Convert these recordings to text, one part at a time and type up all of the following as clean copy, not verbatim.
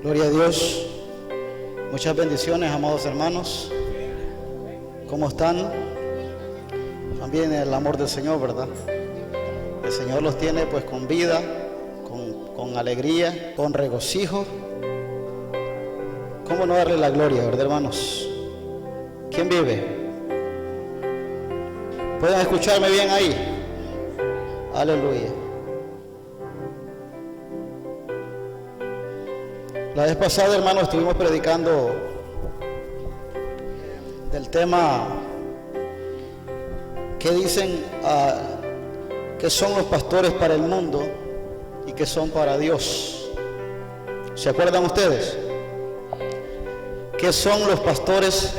Gloria a Dios. Muchas bendiciones, amados hermanos. ¿Cómo están? También el amor del Señor, ¿verdad? El Señor los tiene pues con vida, con alegría, con regocijo. ¿Cómo no darle la gloria, verdad, hermanos? ¿Quién vive? ¿Pueden escucharme bien ahí? Aleluya. La vez pasada, hermanos, estuvimos predicando del tema que dicen que son los pastores para el mundo y que son para Dios. ¿Se acuerdan ustedes? ¿Qué son los pastores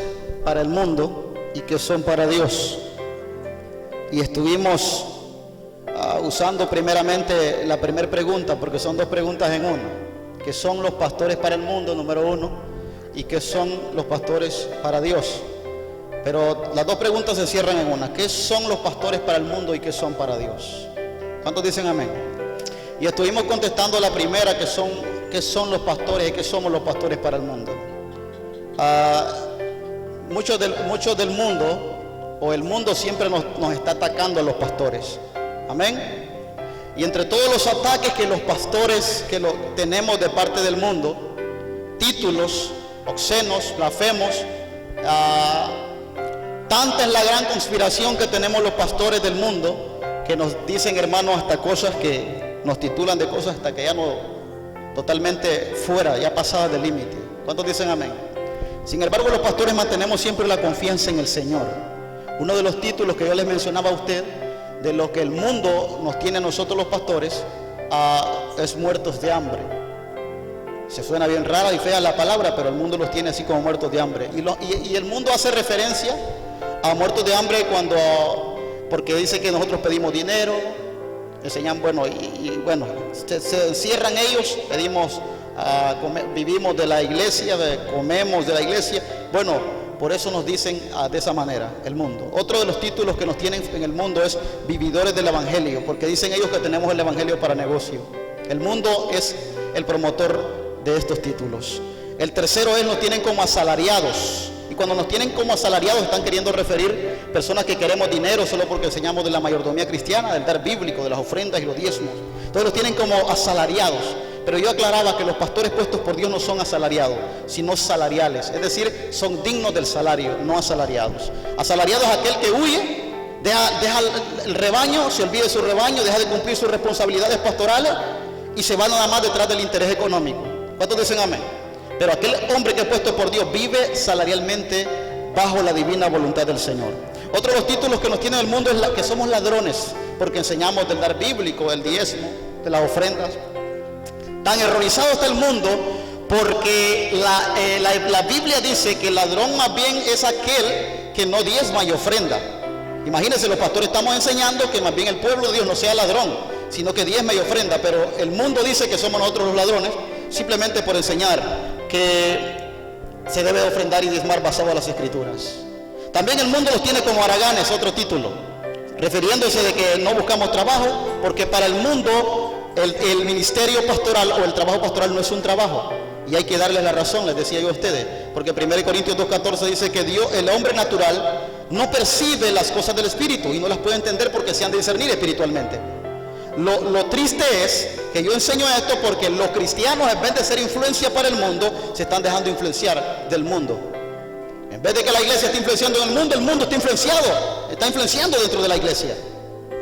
para el mundo y qué son para Dios? Y estuvimos usando primeramente la primera pregunta, porque son dos preguntas en una. ¿Qué son los pastores para el mundo, número uno? ¿Y qué son los pastores para Dios? Pero las dos preguntas se cierran en una. ¿Qué son los pastores para el mundo y qué son para Dios? ¿Cuántos dicen amén? Y estuvimos contestando la primera, que son ¿qué son los pastores y qué somos los pastores para el mundo? Muchos del mundo, o el mundo siempre nos está atacando a los pastores. Amén. Y entre todos los ataques que los pastores tenemos de parte del mundo, títulos, obscenos, blasfemos, tanta es la gran conspiración que tenemos los pastores del mundo, que nos dicen, hermanos, hasta cosas que nos titulan de cosas hasta que ya no, totalmente fuera, ya pasadas del límite. ¿Cuántos dicen amén? Sin embargo, los pastores mantenemos siempre la confianza en el Señor. Uno de los títulos que yo les mencionaba a usted, de lo que el mundo nos tiene a nosotros los pastores, es muertos de hambre. Se suena bien rara y fea la palabra, pero el mundo los tiene así como muertos de hambre. Y el mundo hace referencia a muertos de hambre porque dice que nosotros pedimos dinero, enseñan, se encierran ellos, vivimos de la iglesia, comemos de la iglesia. Por eso nos dicen de esa manera el mundo. Otro de los títulos que nos tienen en el mundo es vividores del evangelio, porque dicen ellos que tenemos el evangelio para negocio. El mundo es el promotor de estos títulos. El tercero es nos tienen como asalariados. Y cuando nos tienen como asalariados están queriendo referir personas que queremos dinero solo porque enseñamos de la mayordomía cristiana, del dar bíblico, de las ofrendas y los diezmos. Entonces los tienen como asalariados. Pero yo aclaraba que los pastores puestos por Dios no son asalariados, sino salariales. Es decir, son dignos del salario, no asalariados. Asalariado es aquel que huye, deja el rebaño, se olvida de su rebaño, deja de cumplir sus responsabilidades pastorales y se va nada más detrás del interés económico. ¿Cuántos dicen amén? Pero aquel hombre que es puesto por Dios vive salarialmente bajo la divina voluntad del Señor. Otro de los títulos que nos tiene el mundo es que somos ladrones, porque enseñamos del dar bíblico, del diezmo, de las ofrendas. Tan errorizado está el mundo porque la Biblia dice que el ladrón más bien es aquel que no diezma y ofrenda. Imagínense, los pastores estamos enseñando que más bien el pueblo de Dios no sea ladrón, sino que diezma y ofrenda, pero el mundo dice que somos nosotros los ladrones, simplemente por enseñar que se debe ofrendar y diezmar basado a las escrituras. También el mundo los tiene como haraganes, otro título, refiriéndose de que no buscamos trabajo, porque para el mundo el ministerio pastoral o el trabajo pastoral no es un trabajo, y hay que darle la razón, les decía yo a ustedes, porque 1 Corintios 2:14 dice que el hombre natural no percibe las cosas del espíritu y no las puede entender porque se han de discernir espiritualmente. Lo triste es que yo enseño esto porque los cristianos, en vez de ser influencia para el mundo, se están dejando influenciar del mundo. En vez de que la iglesia esté influenciando en el mundo está influenciando dentro de la iglesia.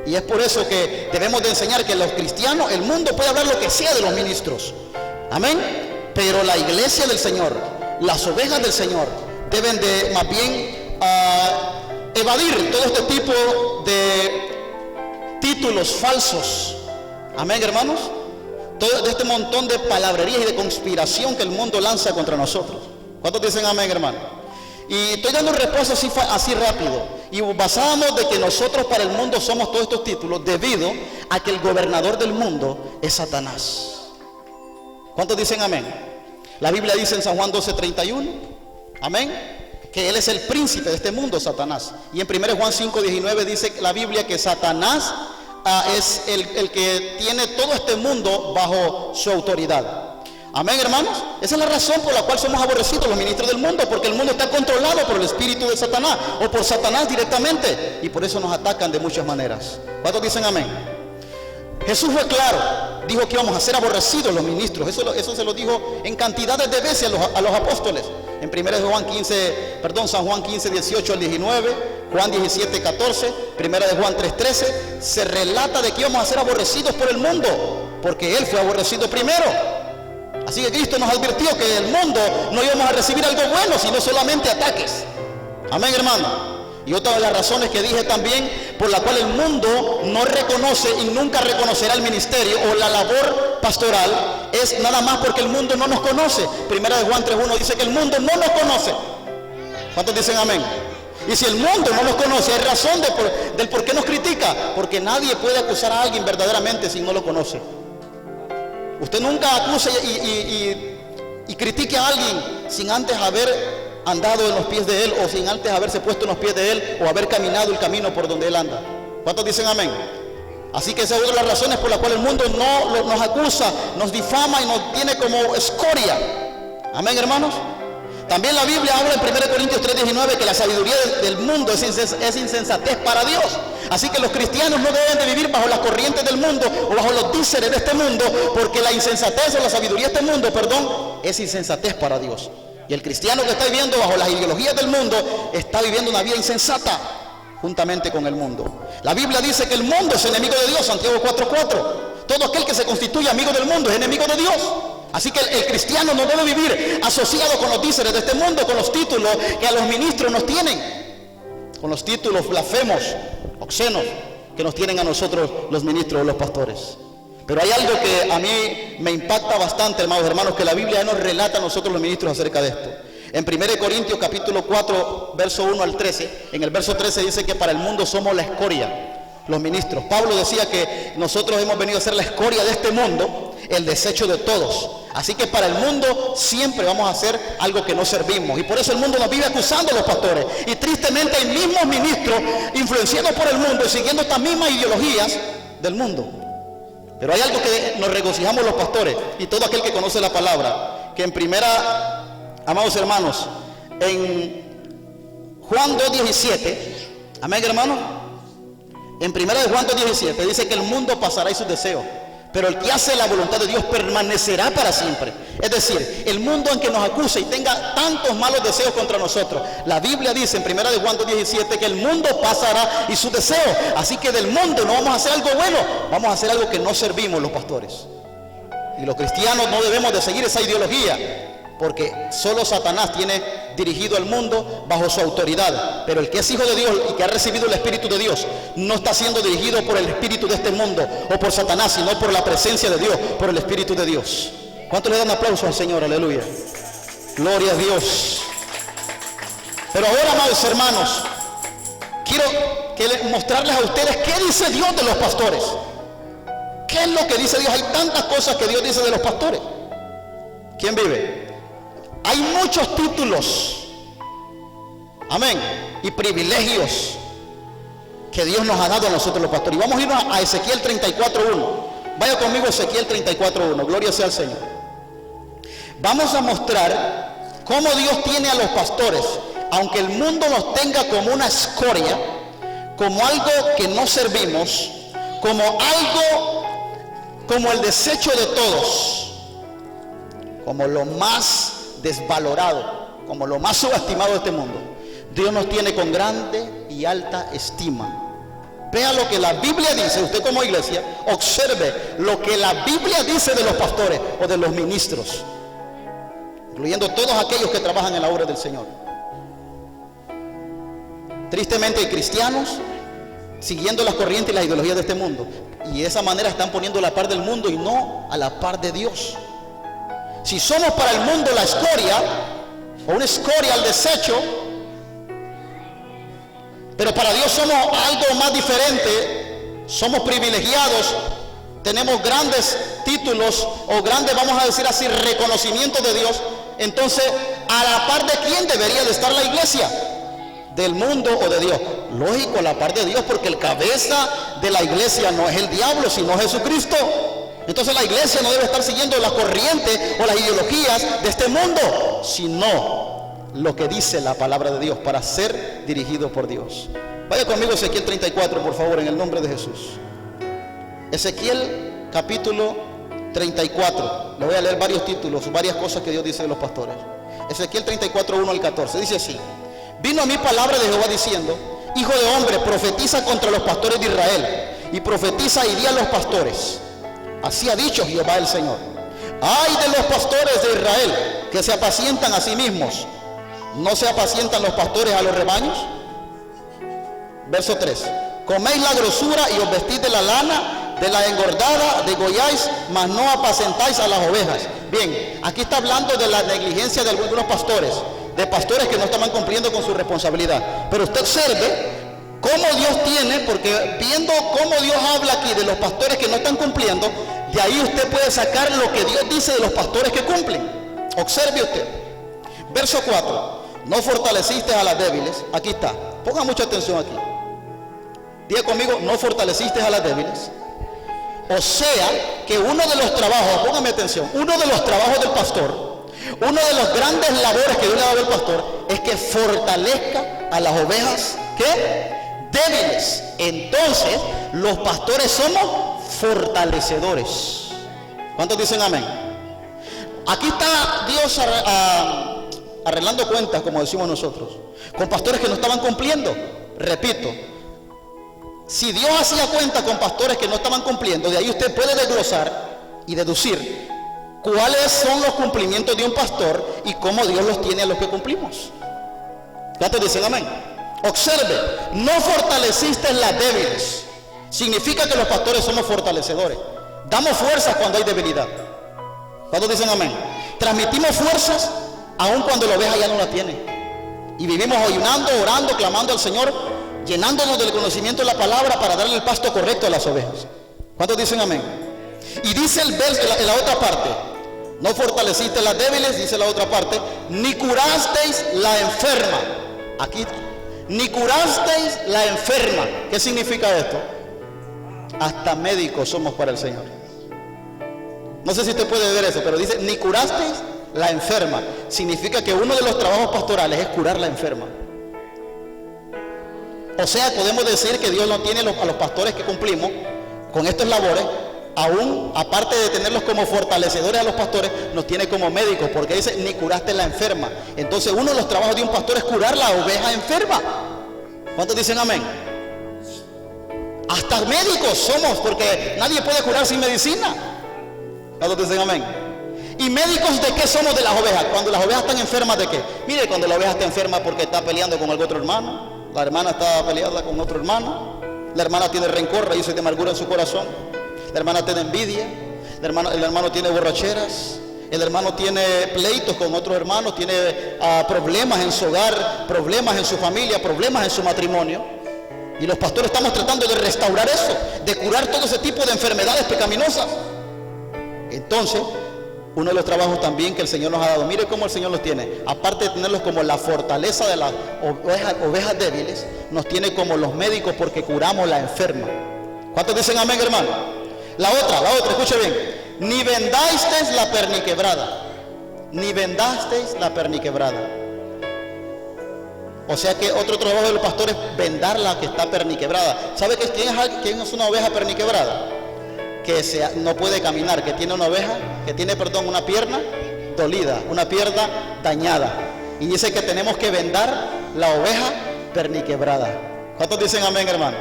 Y es por eso que debemos de enseñar que los cristianos, el mundo puede hablar lo que sea de los ministros, amén, pero la iglesia del Señor, las ovejas del Señor, deben de más bien evadir todo este tipo de títulos falsos, amén, hermanos, todo este montón de palabrerías y de conspiración que el mundo lanza contra nosotros. ¿Cuántos dicen amén, hermano? Y estoy dando respuesta así rápido. Y basábamos de que nosotros para el mundo somos todos estos títulos debido a que el gobernador del mundo es Satanás. ¿Cuántos dicen amén? La Biblia dice en San Juan 12:31, amén, que él es el príncipe de este mundo, Satanás. Y en 1 Juan 5:19 dice la Biblia que Satanás es el que tiene todo este mundo bajo su autoridad. Amén, hermanos. Esa es la razón por la cual somos aborrecidos los ministros del mundo, porque el mundo está controlado por el espíritu de Satanás o por Satanás directamente, y por eso nos atacan de muchas maneras. ¿Cuántos dicen amén? Jesús fue claro, dijo que íbamos a ser aborrecidos los ministros. Eso se lo dijo en cantidades de veces a los apóstoles. En San Juan 15, 18 al 19, Juan 17, 14, 1 de Juan 3, 13, se relata de que íbamos a ser aborrecidos por el mundo, porque Él fue aborrecido primero. Así que Cristo nos advirtió que del mundo no íbamos a recibir algo bueno, sino solamente ataques. Amén, hermano. Y otra de las razones que dije también, por la cual el mundo no reconoce y nunca reconocerá el ministerio o la labor pastoral, es nada más porque el mundo no nos conoce. Primera de Juan 3:1 dice que el mundo no nos conoce. ¿Cuántos dicen amén? Y si el mundo no nos conoce, hay razón del por qué nos critica, porque nadie puede acusar a alguien verdaderamente si no lo conoce. Usted nunca acuse y critique a alguien sin antes haber andado en los pies de Él, o sin antes haberse puesto en los pies de Él, o haber caminado el camino por donde Él anda. ¿Cuántos dicen amén? Así que esa es una de las razones por las cuales el mundo no nos acusa, nos difama y nos tiene como escoria. Amén, hermanos. También la Biblia habla en 1 Corintios 3:19 que la sabiduría del mundo es insensatez para Dios. Así que los cristianos no deben de vivir bajo las corrientes del mundo o bajo los díceres de este mundo, porque la insensatez o la sabiduría de este mundo, es insensatez para Dios. Y el cristiano que está viviendo bajo las ideologías del mundo está viviendo una vida insensata juntamente con el mundo. La Biblia dice que el mundo es enemigo de Dios, Santiago 4:4. Todo aquel que se constituye amigo del mundo es enemigo de Dios. Así que el cristiano no debe vivir asociado con los díceres de este mundo, con los títulos que a los ministros nos tienen, con los títulos blasfemos, obscenos que nos tienen a nosotros los ministros o los pastores. Pero hay algo que a mí me impacta bastante, hermanos, que la Biblia nos relata a nosotros los ministros acerca de esto. En 1 Corintios capítulo 4, verso 1 al 13, en el verso 13 dice que para el mundo somos la escoria, los ministros. Pablo decía que nosotros hemos venido a ser la escoria de este mundo, el desecho de todos. Así que para el mundo siempre vamos a hacer algo que no servimos, y por eso el mundo nos vive acusando a los pastores. Y tristemente hay mismos ministros influenciados por el mundo y siguiendo estas mismas ideologías del mundo. Pero hay algo que nos regocijamos los pastores y todo aquel que conoce la palabra, que en amados hermanos, en Juan 2:17, amén, hermanos, en 1 de Juan 2:17 dice que el mundo pasará y sus deseos, pero el que hace la voluntad de Dios permanecerá para siempre. Es decir, el mundo en que nos acuse y tenga tantos malos deseos contra nosotros, la Biblia dice en 1 de Juan 2:17 que el mundo pasará y sus deseos. Así que del mundo no vamos a hacer algo bueno, vamos a hacer algo que no servimos los pastores. Y los cristianos no debemos de seguir esa ideología, porque solo Satanás tiene dirigido al mundo bajo su autoridad. Pero el que es hijo de Dios y que ha recibido el Espíritu de Dios no está siendo dirigido por el espíritu de este mundo o por Satanás, sino por la presencia de Dios, por el Espíritu de Dios. ¿Cuántos le dan aplauso al Señor? Aleluya. Gloria a Dios. Pero ahora, amados hermanos, quiero mostrarles a ustedes qué dice Dios de los pastores. ¿Qué es lo que dice Dios? Hay tantas cosas que Dios dice de los pastores. ¿Quién vive? Hay muchos títulos, amén, y privilegios que Dios nos ha dado a nosotros los pastores. Y vamos a irnos a Ezequiel 34:1. Vaya conmigo a Ezequiel 34:1. Gloria sea al Señor. Vamos a mostrar cómo Dios tiene a los pastores, aunque el mundo nos tenga como una escoria, como algo que no servimos, como el desecho de todos, como lo más desvalorado, como lo más subestimado de este mundo. Dios nos tiene con grande y alta estima. Vea lo que la Biblia dice. Usted como iglesia, observe lo que la Biblia dice de los pastores o de los ministros, incluyendo todos aquellos que trabajan en la obra del Señor. Tristemente hay cristianos siguiendo las corrientes y las ideologías de este mundo, y de esa manera están poniendo a la par del mundo y no a la par de Dios. Si somos para el mundo la escoria, o una escoria al desecho, pero para Dios somos algo más diferente, somos privilegiados, tenemos grandes títulos o grandes, vamos a decir así, reconocimientos de Dios, entonces a la par de quién debería de estar la iglesia, del mundo o de Dios. Lógico, a la par de Dios, porque el cabeza de la iglesia no es el diablo, sino Jesucristo. Entonces la iglesia no debe estar siguiendo la corriente o las ideologías de este mundo, sino lo que dice la palabra de Dios para ser dirigido por Dios. Vaya conmigo a Ezequiel 34, por favor, en el nombre de Jesús. Ezequiel capítulo 34. Le voy a leer varios títulos, varias cosas que Dios dice de los pastores. Ezequiel 34, 1 al 14. Dice así: vino a mí palabra de Jehová diciendo: hijo de hombre, profetiza contra los pastores de Israel, y profetiza y di a los pastores: así ha dicho Jehová el Señor, ay de los pastores de Israel, que se apacientan a sí mismos. ¿No se apacientan los pastores a los rebaños? Verso 3: coméis la grosura y os vestís de la lana, de la engordada, degolláis, mas no apacentáis a las ovejas. Bien, aquí está hablando de la negligencia de algunos pastores, de pastores que no estaban cumpliendo con su responsabilidad. Pero usted observe cómo Dios tiene, porque viendo cómo Dios habla aquí de los pastores que no están cumpliendo, de ahí usted puede sacar lo que Dios dice de los pastores que cumplen. Observe usted. Verso 4: no fortaleciste a las débiles. Aquí está, ponga mucha atención aquí. Diga conmigo: no fortaleciste a las débiles. O sea que uno de los trabajos, póngame atención, uno de los trabajos del pastor, uno de los grandes labores que Dios le ha dado al pastor, es que fortalezca a las ovejas ¿qué? Débiles. Entonces los pastores somos fortalecedores. ¿Cuántos dicen amén? Aquí está Dios arreglando cuentas, como decimos nosotros, con pastores que no estaban cumpliendo. Repito, si Dios hacía cuenta con pastores que no estaban cumpliendo, de ahí usted puede desglosar y deducir cuáles son los cumplimientos de un pastor y cómo Dios los tiene a los que cumplimos. ¿Cuántos dicen amén? Observe: no fortaleciste las débiles. Significa que los pastores somos fortalecedores. Damos fuerzas cuando hay debilidad. ¿Cuántos dicen amén? Transmitimos fuerzas aun cuando la oveja ya no la tiene. Y vivimos ayunando, orando, clamando al Señor, llenándonos del conocimiento de la palabra para darle el pasto correcto a las ovejas. ¿Cuántos dicen amén? Y dice el verso en la otra parte: no fortaleciste las débiles, dice la otra parte, ni curasteis la enferma. Aquí, ni curasteis la enferma. ¿Qué significa esto? Hasta médicos somos para el Señor. No sé si usted puede ver eso, pero dice ni curasteis la enferma. Significa que uno de los trabajos pastorales es curar la enferma. O sea, podemos decir que Dios no tiene a los pastores que cumplimos con estas labores, aún aparte de tenerlos como fortalecedores a los pastores, nos tiene como médicos, porque dice ni curaste la enferma. Entonces uno de los trabajos de un pastor es curar la oveja enferma. ¿Cuántos dicen amén? Hasta médicos somos, porque nadie puede curar sin medicina. ¿Cuántos dicen amén? ¿Y médicos de qué somos? De las ovejas. Cuando las ovejas están enfermas, ¿de qué? Mire, cuando la oveja está enferma porque está peleando con algún otro hermano, la hermana está peleada con otro hermano, la hermana tiene rencor, raíces de amargura en su corazón, la hermana tiene envidia, el hermano tiene borracheras, el hermano tiene pleitos con otros hermanos, tiene problemas en su hogar, problemas en su familia, problemas en su matrimonio. Y los pastores estamos tratando de restaurar eso, de curar todo ese tipo de enfermedades pecaminosas. Entonces, uno de los trabajos también que el Señor nos ha dado, mire cómo el Señor los tiene, aparte de tenerlos como la fortaleza de las ovejas débiles, nos tiene como los médicos porque curamos la enferma. ¿Cuántos dicen amén, hermano? La otra, escuche bien: ni vendasteis la perniquebrada, ni vendasteis la perniquebrada. O sea que otro trabajo del pastor es vendar la que está perniquebrada. ¿Sabe quién es una oveja perniquebrada? Que no puede caminar, que tiene una oveja, que tiene, una pierna dolida, una pierna dañada. Y dice que tenemos que vendar la oveja perniquebrada. ¿Cuántos dicen amén, hermano?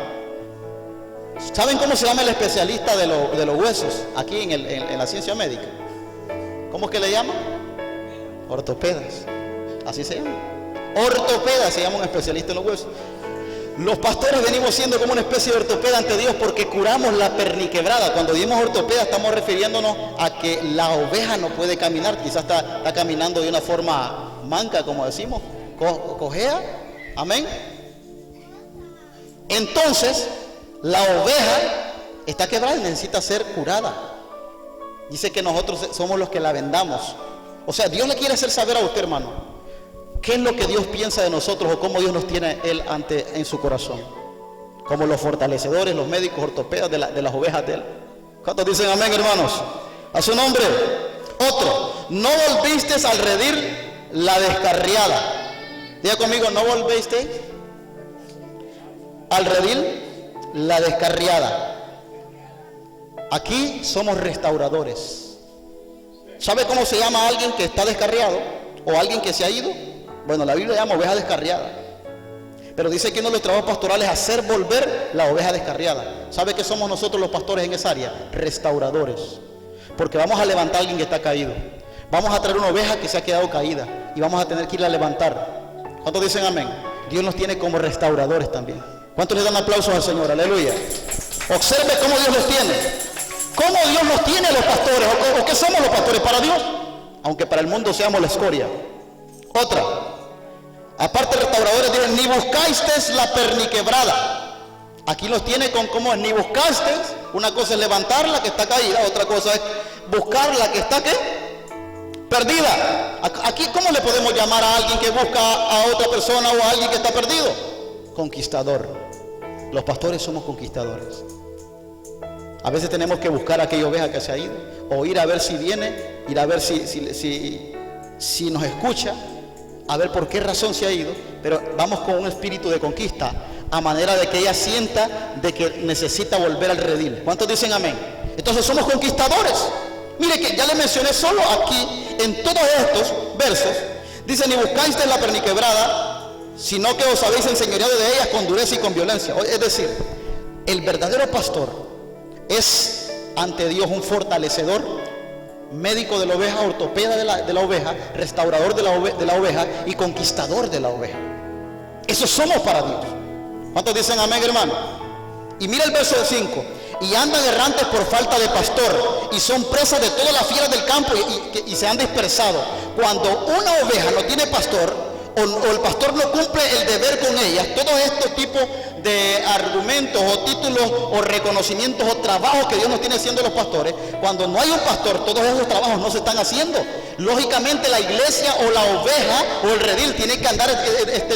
¿Saben cómo se llama el especialista de los huesos aquí en la ciencia médica? ¿Cómo es que le llaman? Ortopedas. Así se llama. Ortopeda se llama un especialista en los huesos. Los pastores venimos siendo como una especie de ortopeda ante Dios porque curamos la perniquebrada. Cuando decimos ortopeda estamos refiriéndonos a que la oveja no puede caminar, quizás está caminando de una forma manca, como decimos, cojea. Amén. Entonces la oveja está quebrada y necesita ser curada. Dice que nosotros somos los que la vendamos. O sea, Dios le quiere hacer saber a usted, hermano, ¿qué es lo que Dios piensa de nosotros o cómo Dios nos tiene Él en su corazón? Como los fortalecedores, los médicos ortopedas de las ovejas de Él. ¿Cuántos dicen amén, hermanos? A su nombre. Otro, no volvisteis al redil la descarriada. Diga conmigo, no volvisteis al redil la descarriada. Aquí somos restauradores. ¿Sabe cómo se llama a alguien que está descarriado o alguien que se ha ido? Bueno, la Biblia llama oveja descarriada. Pero dice que uno de los trabajos pastorales es hacer volver la oveja descarriada. ¿Sabe qué somos nosotros los pastores en esa área? Restauradores. Porque vamos a levantar a alguien que está caído. Vamos a traer una oveja que se ha quedado caída y vamos a tener que irla a levantar. ¿Cuántos dicen amén? Dios nos tiene como restauradores también. ¿Cuántos le dan aplausos al Señor? Aleluya. Observe cómo Dios los tiene. ¿Cómo Dios nos tiene a los pastores? ¿O qué somos los pastores para Dios? Aunque para el mundo seamos la escoria. Otra. Aparte, restauradores dicen, ni buscasteis la perniquebrada. Aquí los tiene con cómo es, ni buscasteis. Una cosa es levantar la que está caída, otra cosa es buscar la que está ¿qué? Perdida. Aquí, ¿cómo le podemos llamar a alguien que busca a otra persona o a alguien que está perdido? Conquistador. Los pastores somos conquistadores. A veces tenemos que buscar a aquella oveja que se ha ido, o ir a ver si viene, ir a ver si nos escucha, a ver por qué razón se ha ido, pero vamos con un espíritu de conquista, a manera de que ella sienta de que necesita volver al redil. ¿Cuántos dicen amén? Entonces somos conquistadores. Mire que ya le mencioné solo aquí, en todos estos versos, dice, ni buscáis la perniquebrada, sino que os habéis enseñoreado de ellas con dureza y con violencia. Es decir, el verdadero pastor es ante Dios un fortalecedor, médico de la oveja, ortopeda de la oveja, restaurador de la oveja y conquistador de la oveja. Eso somos para Dios. ¿Cuántos dicen amén, hermano? Y mira el verso 5. Y andan errantes por falta de pastor, y son presas de todas las fieras del campo y se han dispersado. Cuando una oveja no tiene pastor, o el pastor no cumple el deber con ellas, todos estos tipos de argumentos o títulos o reconocimientos o trabajos que Dios nos tiene haciendo los pastores, cuando no hay un pastor, todos esos trabajos no se están haciendo. Lógicamente la iglesia o la oveja o el redil tiene que andar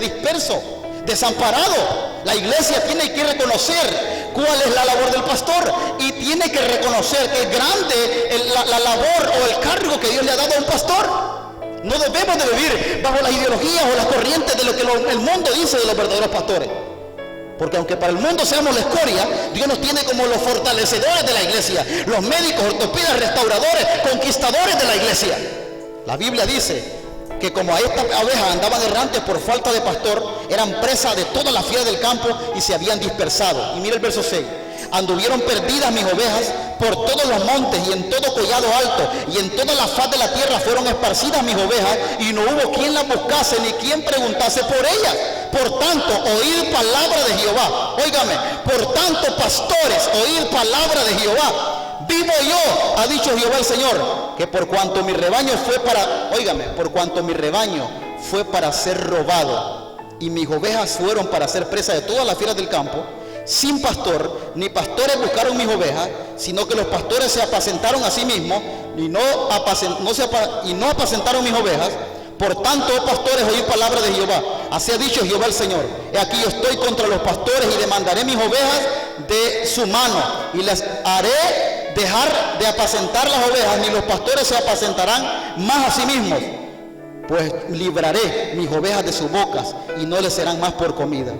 disperso, desamparado. La iglesia tiene que reconocer cuál es la labor del pastor y tiene que reconocer que es grande la labor o el cargo que Dios le ha dado a un pastor. No debemos de vivir bajo las ideologías o las corrientes de lo que el mundo dice de los verdaderos pastores. Porque aunque para el mundo seamos la escoria, Dios nos tiene como los fortalecedores de la iglesia, los médicos, ortopedas, restauradores, conquistadores de la iglesia. La Biblia dice que como a estas ovejas andaban errantes por falta de pastor, eran presas de todas las fieras del campo y se habían dispersado. Y mira el verso 6. Anduvieron perdidas mis ovejas por todos los montes y en todo collado alto, y en toda la faz de la tierra fueron esparcidas mis ovejas, y no hubo quien las buscase ni quien preguntase por ellas. Por tanto, oíd palabra de Jehová. Óigame, por tanto, pastores, oíd palabra de Jehová. Vivo yo, ha dicho Jehová el Señor, que por cuanto mi rebaño fue para, óigame, por cuanto mi rebaño fue para ser robado, y mis ovejas fueron para ser presa de todas las fieras del campo, sin pastor, ni pastores buscaron mis ovejas, sino que los pastores se apacentaron a sí mismos y no apacentaron mis ovejas. Por tanto, oh pastores, oíd palabra de Jehová. Así ha dicho Jehová el Señor. He aquí yo estoy contra los pastores y demandaré mis ovejas de su mano y les haré dejar de apacentar las ovejas, ni los pastores se apacentarán más a sí mismos, pues libraré mis ovejas de sus bocas y no les serán más por comida.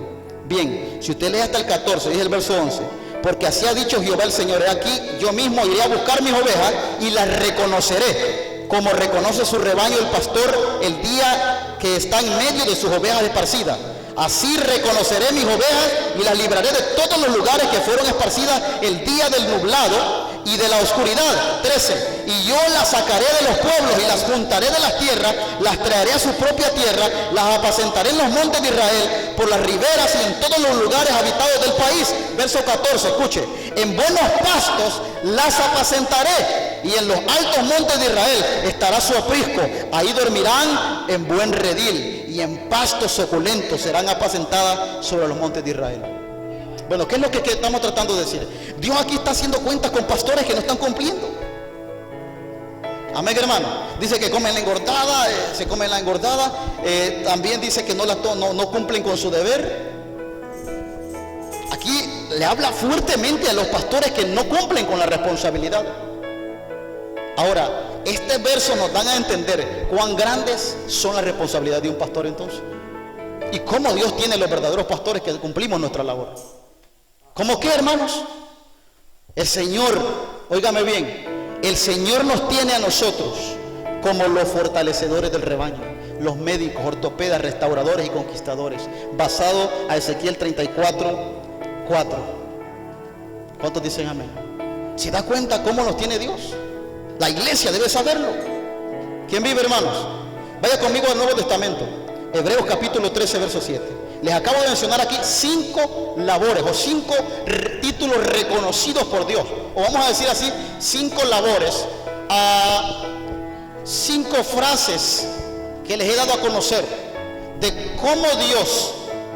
Bien, si usted lee hasta el 14, dice el verso 11, porque así ha dicho Jehová el Señor, he aquí yo mismo iré a buscar mis ovejas y las reconoceré, como reconoce su rebaño el pastor el día que está en medio de sus ovejas esparcidas. Así reconoceré mis ovejas y las libraré de todos los lugares que fueron esparcidas el día del nublado y de la oscuridad. 13. Y yo las sacaré de los pueblos y las juntaré de las tierras, las traeré a su propia tierra, las apacentaré en los montes de Israel, por las riberas y en todos los lugares habitados del país. Verso 14, escuche. En buenos pastos las apacentaré, y en los altos montes de Israel estará su aprisco. Ahí dormirán en buen redil, y en pastos suculentos serán apacentadas sobre los montes de Israel. Bueno, ¿qué es lo que estamos tratando de decir? Dios aquí está haciendo cuentas con pastores que no están cumpliendo. Amén, hermano. Dice que comen la engordada, se comen la engordada. También dice que no cumplen con su deber. Aquí le habla fuertemente a los pastores que no cumplen con la responsabilidad. Ahora, este verso nos dan a entender cuán grandes son las responsabilidades de un pastor entonces. Y cómo Dios tiene los verdaderos pastores que cumplimos nuestra labor. ¿Cómo qué, hermanos? El Señor, óigame bien, el Señor nos tiene a nosotros como los fortalecedores del rebaño, los médicos, ortopedas, restauradores y conquistadores, basado a Ezequiel 34:4. ¿Cuántos dicen amén? ¿Se da cuenta cómo nos tiene Dios? La iglesia debe saberlo. ¿Quién vive, hermanos? Vaya conmigo al Nuevo Testamento, Hebreos capítulo 13, verso 7. Les acabo de mencionar aquí 5 labores o 5 títulos reconocidos por Dios, o vamos a decir así, 5 labores, 5 frases que les he dado a conocer de cómo Dios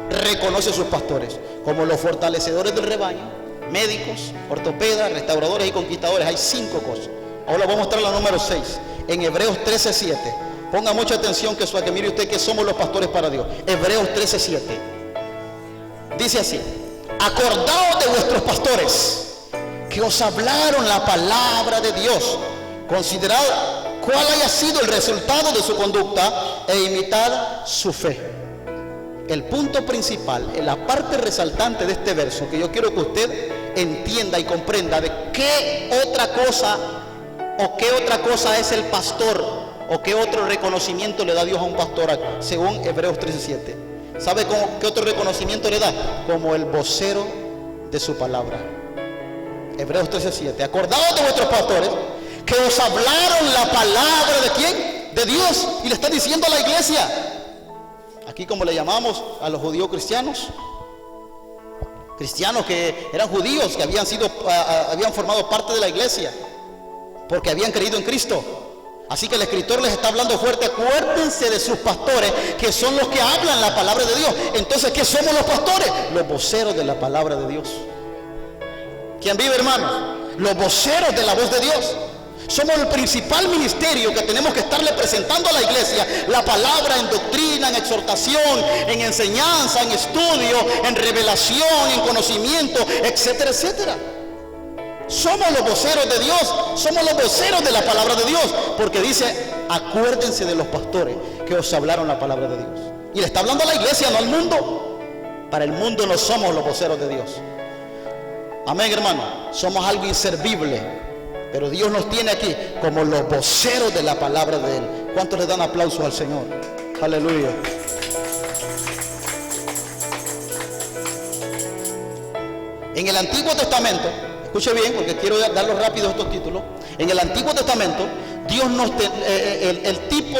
reconoce a sus pastores, como los fortalecedores del rebaño, médicos, ortopedas, restauradores y conquistadores. Hay 5 cosas. Ahora voy a mostrar la número 6 en Hebreos 13:7. Ponga mucha atención que mire usted que somos los pastores para Dios. Hebreos 13:7 dice así: acordaos de vuestros pastores que os hablaron la palabra de Dios, considerad cuál haya sido el resultado de su conducta e imitad su fe. El punto principal, en la parte resaltante de este verso, que yo quiero que usted entienda y comprenda de qué otra cosa es el pastor, o qué otro reconocimiento le da Dios a un pastor según Hebreos 13:7. ¿Sabe qué otro reconocimiento le da? Como el vocero de su palabra. Hebreos 13:7. Acordaos de vuestros pastores que os hablaron la palabra ¿de quién? De Dios. Y le está diciendo a la iglesia, aquí como le llamamos a los judíos cristianos que eran judíos, que habían formado parte de la iglesia porque habían creído en Cristo. Así que el escritor les está hablando fuerte: acuérdense de sus pastores, que son los que hablan la palabra de Dios. Entonces, ¿qué somos los pastores? Los voceros de la palabra de Dios. ¿Quién vive, hermanos? Los voceros de la voz de Dios. Somos el principal ministerio que tenemos que estarle presentando a la iglesia la palabra en doctrina, en exhortación, en enseñanza, en estudio, en revelación, en conocimiento, etcétera, etcétera. Somos los voceros de Dios, somos los voceros de la palabra de Dios, porque dice: acuérdense de los pastores que os hablaron la palabra de Dios. Y le está hablando a la iglesia, no al mundo. Para el mundo no somos los voceros de Dios. Amén, hermano. Somos algo inservible, pero Dios nos tiene aquí como los voceros de la palabra de Él. ¿Cuántos le dan aplausos al Señor? Aleluya. En el Antiguo Testamento, escuche bien porque quiero darlo rápido estos títulos. En el Antiguo Testamento, Dios el tipo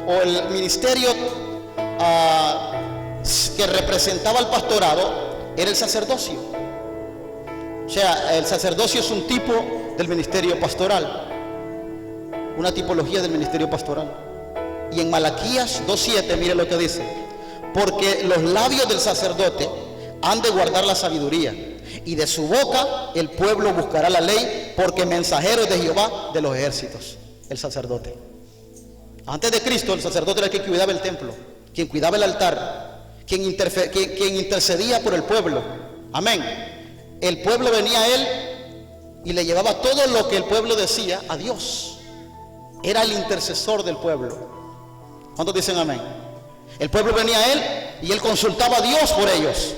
o el ministerio que representaba al pastorado era el sacerdocio. O sea, el sacerdocio es un tipo del ministerio pastoral, una tipología del ministerio pastoral. Y en Malaquías 2:7, mire lo que dice: porque los labios del sacerdote han de guardar la sabiduría, y de su boca el pueblo buscará la ley, porque mensajero es de Jehová de los ejércitos. El sacerdote. Antes de Cristo, el sacerdote era el que cuidaba el templo, quien cuidaba el altar, quien intercedía por el pueblo. Amén. El pueblo venía a él y le llevaba todo lo que el pueblo decía a Dios. Era el intercesor del pueblo. ¿Cuántos dicen amén? El pueblo venía a él y él consultaba a Dios por ellos.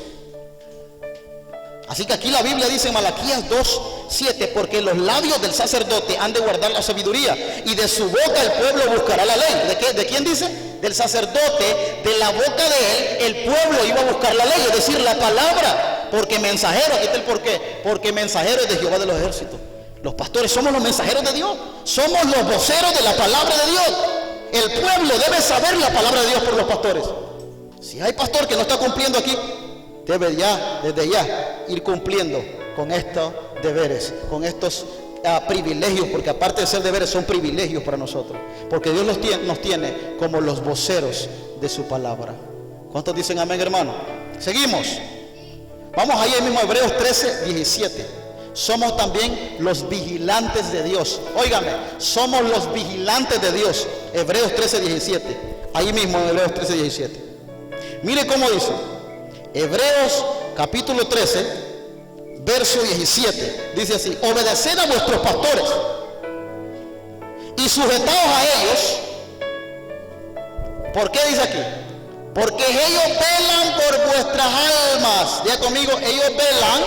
Así que aquí la Biblia dice en Malaquías 2:7: porque los labios del sacerdote han de guardar la sabiduría, y de su boca el pueblo buscará la ley. ¿De quién dice? Del sacerdote. De la boca de él el pueblo iba a buscar la ley, es decir, la palabra. Porque mensajero, aquí está el porqué: porque mensajero es de Jehová de los ejércitos. Los pastores somos los mensajeros de Dios, somos los voceros de la palabra de Dios. El pueblo debe saber la palabra de Dios por los pastores. Si hay pastor que no está cumpliendo aquí, debe desde ya ir cumpliendo con estos deberes, con estos privilegios, porque aparte de ser deberes son privilegios para nosotros, porque Dios nos tiene como los voceros de su palabra. ¿Cuántos dicen amén, hermano? Seguimos. Vamos ahí mismo a Hebreos 13:17. Somos también los vigilantes de Dios. Óigame, somos los vigilantes de Dios. Hebreos 13:17. Ahí mismo en Hebreos 13:17. Mire cómo dice. Hebreos capítulo 13, verso 17, dice así: obedeced a vuestros pastores y sujetaos a ellos. ¿Por qué dice aquí? Porque ellos velan por vuestras almas. Diga conmigo, ellos velan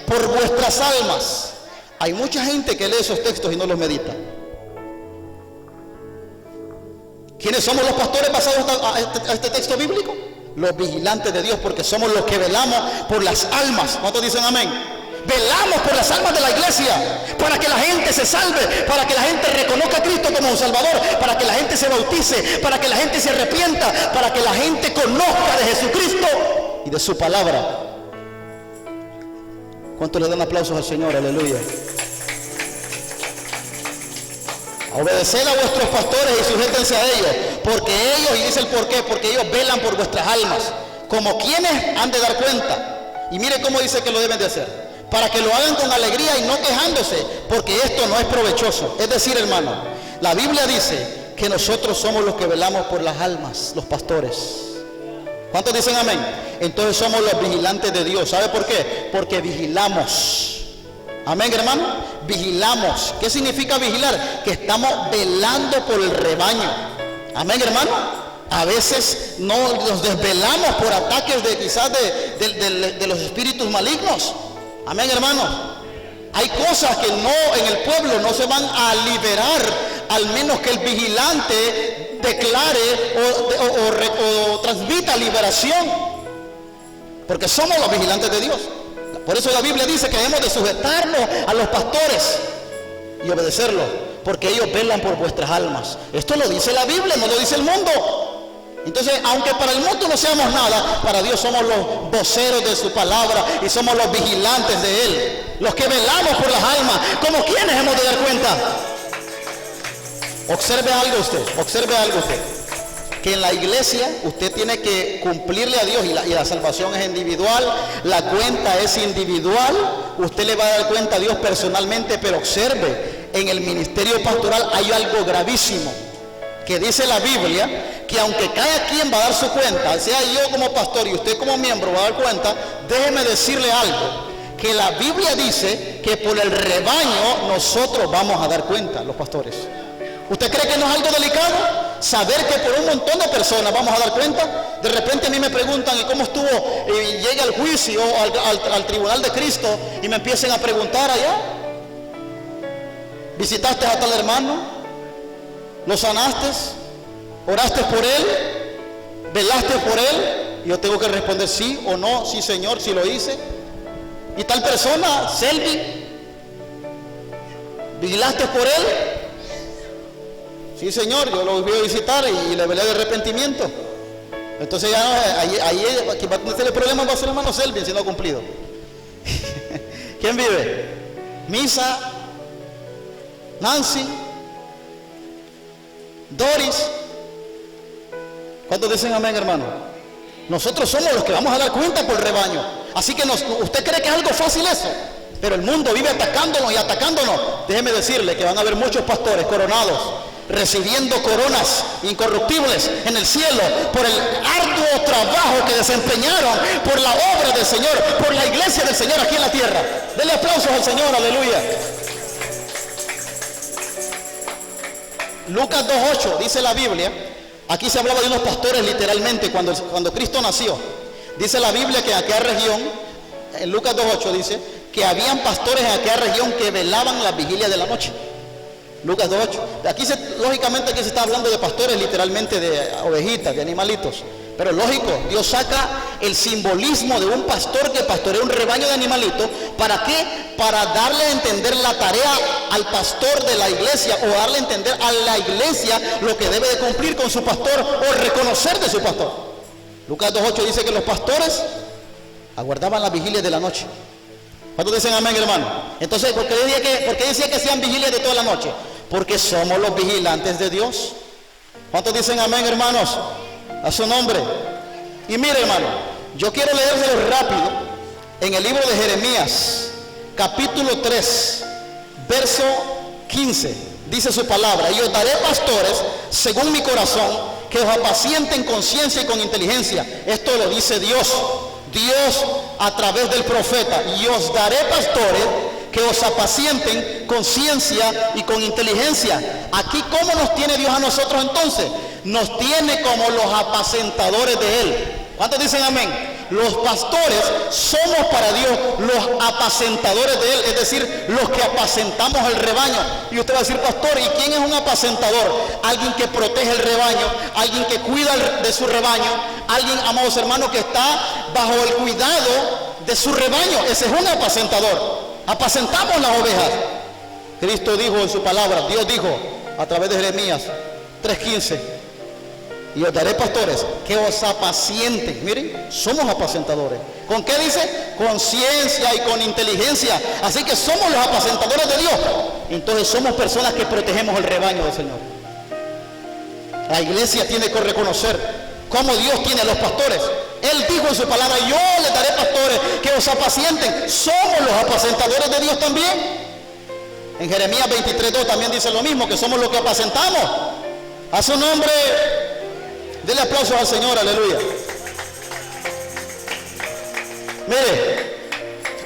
por vuestras almas. Hay mucha gente que lee esos textos y no los medita. ¿Quiénes somos los pastores basados a este texto bíblico? Los vigilantes de Dios, porque somos los que velamos por las almas. ¿Cuántos dicen amén? Velamos por las almas de la iglesia, para que la gente se salve, para que la gente reconozca a Cristo como un Salvador, para que la gente se bautice, para que la gente se arrepienta, para que la gente conozca de Jesucristo y de su palabra. ¿Cuántos le dan aplausos al Señor? Aleluya. Obedeced a vuestros pastores y sujétense a ellos, porque ellos, y dice el por qué, porque ellos velan por vuestras almas, como quienes han de dar cuenta. Y mire cómo dice que lo deben de hacer: para que lo hagan con alegría y no quejándose, porque esto no es provechoso. Es decir, hermano, la Biblia dice que nosotros somos los que velamos por las almas, los pastores. ¿Cuántos dicen amén? Entonces somos los vigilantes de Dios. ¿Sabe por qué? Porque vigilamos. Amén, hermano. Vigilamos. ¿Qué significa vigilar? Que estamos velando por el rebaño. Amén, hermano. A veces no nos desvelamos por ataques de quizás de los espíritus malignos. Amén, hermano. Hay cosas que no, en el pueblo no se van a liberar, al menos que el vigilante declare o transmita liberación, porque somos los vigilantes de Dios. Por eso la Biblia dice que debemos de sujetarnos a los pastores y obedecerlos, porque ellos velan por vuestras almas. Esto lo dice la Biblia, no lo dice el mundo. Entonces, aunque para el mundo no seamos nada, para Dios somos los voceros de su palabra y somos los vigilantes de Él, los que velamos por las almas. ¿Como quiénes hemos de dar cuenta? Observe algo usted, que en la iglesia usted tiene que cumplirle a Dios, y la salvación es individual, la cuenta es individual. Usted le va a dar cuenta a Dios personalmente, pero observe, en el ministerio pastoral hay algo gravísimo, que dice la Biblia, que aunque cada quien va a dar su cuenta, sea yo como pastor y usted como miembro va a dar cuenta, déjeme decirle algo, que la Biblia dice que por el rebaño nosotros vamos a dar cuenta, los pastores. ¿Usted cree que no es algo delicado? Saber que por un montón de personas vamos a dar cuenta. De repente a mí me preguntan, ¿y cómo estuvo? Llega al juicio, al tribunal de Cristo, y me empiecen a preguntar allá: ¿visitaste a tal hermano? ¿Lo sanaste? ¿Oraste por él? ¿Velaste por él? Y yo tengo que responder sí o no, sí Señor, sí lo hice. ¿Y tal persona, Selvi, vigilaste por él? Sí Señor, yo lo voy a visitar y le velé de arrepentimiento. Entonces ya ahí quien va a tener el problema va a ser el hermano Selvi si no ha cumplido. ¿Quién vive? Misa, Nancy, Doris. ¿Cuántos dicen amén, hermano? Nosotros somos los que vamos a dar cuenta por el rebaño. Así que usted cree que es algo fácil eso, pero el mundo vive atacándonos y atacándonos. Déjeme decirle que van a haber muchos pastores coronados, recibiendo coronas incorruptibles en el cielo por el arduo trabajo que desempeñaron por la obra del Señor, por la iglesia del Señor aquí en la tierra. Denle aplausos al Señor, aleluya. Lucas 2:8 dice la Biblia. Aquí se hablaba de unos pastores literalmente cuando Cristo nació. Dice la Biblia que en aquella región, en Lucas 2:8 dice que habían pastores en aquella región que velaban las vigilias de la noche. Lucas 2:8. Aquí lógicamente aquí se está hablando de pastores literalmente, de ovejitas, de animalitos. Pero lógico, Dios saca el simbolismo de un pastor que pastorea un rebaño de animalitos. ¿Para qué? Para darle a entender la tarea al pastor de la iglesia, o darle a entender a la iglesia lo que debe de cumplir con su pastor, o reconocer de su pastor. Lucas 2:8 dice que los pastores aguardaban las vigilias de la noche. ¿Cuántos dicen amén, hermano? Entonces, ¿por qué decía que sean vigilias de toda la noche? Porque somos los vigilantes de Dios. ¿Cuántos dicen amén, hermanos? A su nombre. Y mire, hermano, yo quiero leérselo rápido en el libro de Jeremías, capítulo 3, verso 15. Dice su palabra: y os daré pastores según mi corazón, que os apacienten con ciencia y con inteligencia. Esto lo dice Dios. Dios a través del profeta: y os daré pastores que os apacienten con ciencia y con inteligencia. Aquí, ¿cómo nos tiene Dios a nosotros entonces? Nos tiene como los apacentadores de Él. ¿Cuántos dicen amén? Los pastores somos para Dios los apacentadores de Él, es decir, los que apacentamos el rebaño. Y usted va a decir: pastor, ¿y quién es un apacentador? Alguien que protege el rebaño, alguien que cuida de su rebaño, alguien, amados hermanos, que está bajo el cuidado de su rebaño. Ese es un apacentador. Apacentamos las ovejas. Cristo dijo en su palabra, Dios dijo a través de Jeremías 3:15: y os daré pastores que os apacienten. Miren, somos apacentadores. ¿Con qué dice? Con ciencia y con inteligencia. Así que somos los apacentadores de Dios. Entonces somos personas que protegemos el rebaño del Señor. La iglesia tiene que reconocer cómo Dios tiene a los pastores. Él dijo en su palabra: yo les daré pastores que os apacienten. Somos los apacentadores de Dios también. En Jeremías 23:2 también dice lo mismo, que somos los que apacentamos. A su nombre, denle aplausos al Señor, aleluya. Mire,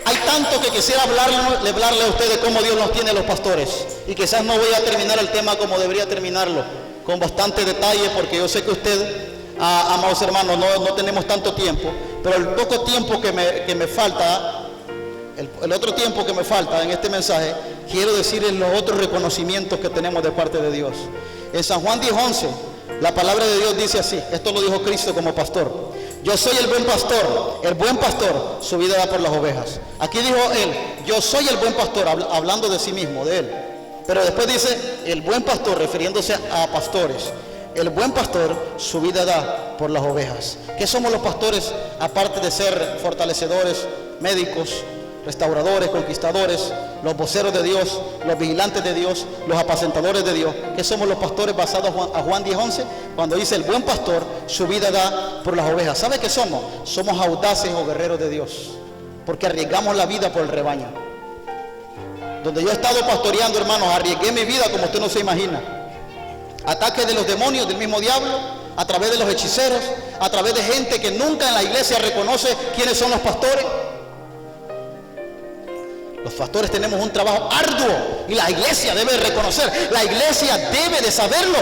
hay tanto que quisiera hablarle a ustedes cómo Dios nos tiene a los pastores. Y quizás no voy a terminar el tema como debería terminarlo, con bastante detalle, porque yo sé que usted, amados hermanos, no tenemos tanto tiempo. Pero el poco tiempo que me falta, el otro tiempo que me falta en este mensaje, quiero decirles los otros reconocimientos que tenemos de parte de Dios. En San Juan 10:11, la palabra de Dios dice así. Esto lo dijo Cristo como pastor: yo soy el buen pastor su vida da por las ovejas. Aquí dijo Él: yo soy el buen pastor, hablando de sí mismo, de Él. Pero después dice el buen pastor, refiriéndose a pastores. El buen pastor su vida da por las ovejas. ¿Qué somos los pastores? Aparte de ser fortalecedores, médicos, restauradores, conquistadores, los voceros de Dios, los vigilantes de Dios, los apacentadores de Dios. ¿Qué somos los pastores basados a Juan 10:11? Cuando dice el buen pastor su vida da por las ovejas. ¿Sabe qué somos? Somos audaces o guerreros de Dios, porque arriesgamos la vida por el rebaño. Donde yo he estado pastoreando, hermanos, arriesgué mi vida como usted no se imagina. Ataques de los demonios, del mismo diablo, a través de los hechiceros, a través de gente que nunca en la iglesia reconoce quiénes son los pastores. Los pastores tenemos un trabajo arduo y la iglesia debe reconocer, la iglesia debe de saberlo.